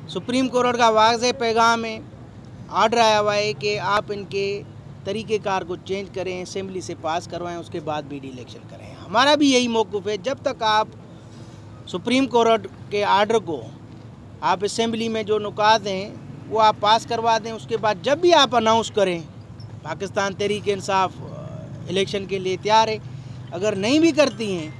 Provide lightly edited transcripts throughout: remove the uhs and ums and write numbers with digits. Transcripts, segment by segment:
Supreme court का वाज़ेह पैगाम है, आर्डर आया हुआ है कि आप इनके तरीक़ेकार को चेंज करें, असेंबली से पास करवाएं, उसके बाद बीडी इलेक्शन करें। हमारा भी यही मौक़िफ़ है, जब तक आप सुप्रीम कोर्ट के आर्डर को आप असेंबली में जो नुकात हैं वो आप पास करवा दें, उसके बाद जब भी आप अनाउंस करें पाकिस्तान तहरीक इंसाफ इलेक्शन के लिए तैयार है। अगर नहीं भी करती हैं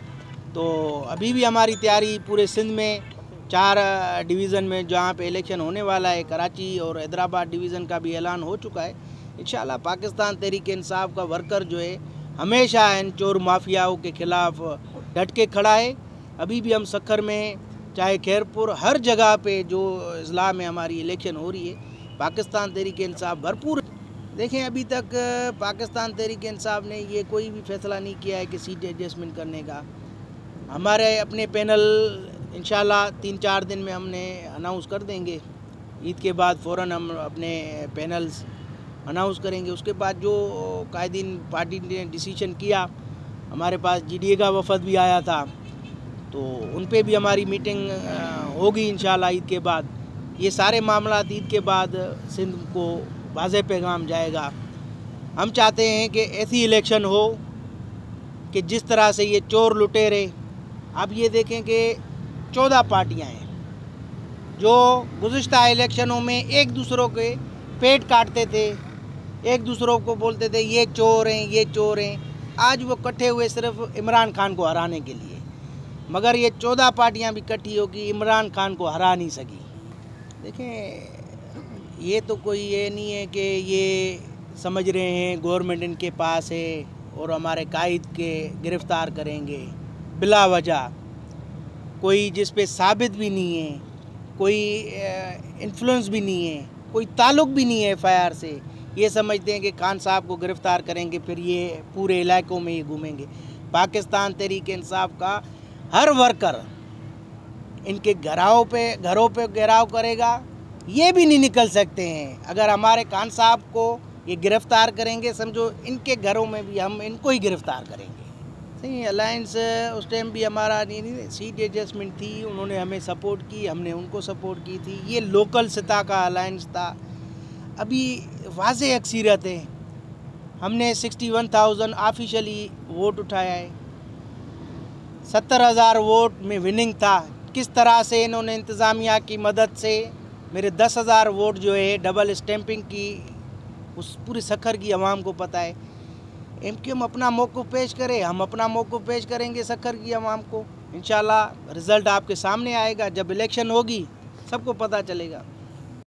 तो अभी भी हमारी तैयारी पूरे सिंध में 4 डिवीज़न में जहाँ पे इलेक्शन होने वाला है, कराची और हैदराबाद डिवीज़न का भी ऐलान हो चुका है। इंशाल्लाह पाकिस्तान तहरीक इंसाफ का वर्कर जो है हमेशा इन चोर माफियाओं के ख़िलाफ़ डट के खड़ा है। अभी भी हम सक्खर में, चाहे खैरपुर, हर जगह पे जो अजला में हमारी इलेक्शन हो रही है, पाकिस्तान तहरीक इंसाफ भरपूर। देखें, अभी तक पाकिस्तान तहरीक इंसाफ ने ये कोई भी फैसला नहीं किया है कि सीट एडजस्टमेंट करने का। हमारे अपने पैनल इंशाल्लाह 3-4 दिन में हमने अनाउंस कर देंगे। ईद के बाद फ़ौरन हम अपने पैनल्स अनाउंस करेंगे। उसके बाद जो कायदीन पार्टी ने डिसीजन किया, हमारे पास GDA का वफद भी आया था, तो उन पे भी हमारी मीटिंग होगी इंशाल्लाह ईद के बाद। ये सारे मामला ईद के बाद सिंध को वाज़ेह पैगाम जाएगा। हम चाहते हैं कि ऐसी इलेक्शन हो कि जिस तरह से ये चोर लुटेरे, आप ये देखें कि 14 पार्टियां हैं जो गुज़िश्ता इलेक्शनों में एक दूसरों के पेट काटते थे, एक दूसरों को बोलते थे ये चोर हैं, ये चोर हैं। आज वो इकट्ठे हुए सिर्फ इमरान खान को हराने के लिए, मगर ये 14 पार्टियां भी इकट्ठी होगी, इमरान खान को हरा नहीं सकी। देखें, ये तो कोई ये नहीं है कि ये समझ रहे हैं गवर्नमेंट इनके पास है और हमारे कायद के गिरफ़्तार करेंगे बिला वजह, कोई जिस पे साबित भी नहीं है, कोई इन्फ्लुएंस भी नहीं है, कोई ताल्लुक़ भी नहीं है FIR से। ये समझते हैं कि खान साहब को गिरफ़्तार करेंगे फिर ये पूरे इलाकों में ही घूमेंगे। पाकिस्तान तहरीक इंसाफ का हर वर्कर इनके घरों पे घेराव करेगा, ये भी नहीं निकल सकते हैं। अगर हमारे खान साहब को ये गिरफ़्तार करेंगे, समझो इनके घरों में भी हम इनको ही गिरफ़्तार करेंगे। सही, अलायंस उस टाइम भी हमारा नहीं सीट एडजस्टमेंट थी, उन्होंने हमें सपोर्ट की, हमने उनको सपोर्ट की थी। ये लोकल सतह का अलायंस था। अभी वाज़ेह अक्सरियत है, हमने 61,000 ऑफिशियली वोट उठाया है, 70,000 वोट में विनिंग था। किस तरह से इन्होंने इंतज़ामिया की मदद से मेरे 10,000 वोट जो है डबल स्टैंपिंग की, उस पूरी सक्खर की आवाम को पता है। MQM अपना मौक़िफ़ पेश करे, हम अपना मौक़िफ़ पेश करेंगे सक्खर की आवाम को। इंशाल्लाह रिज़ल्ट आपके सामने आएगा, जब इलेक्शन होगी सबको पता चलेगा।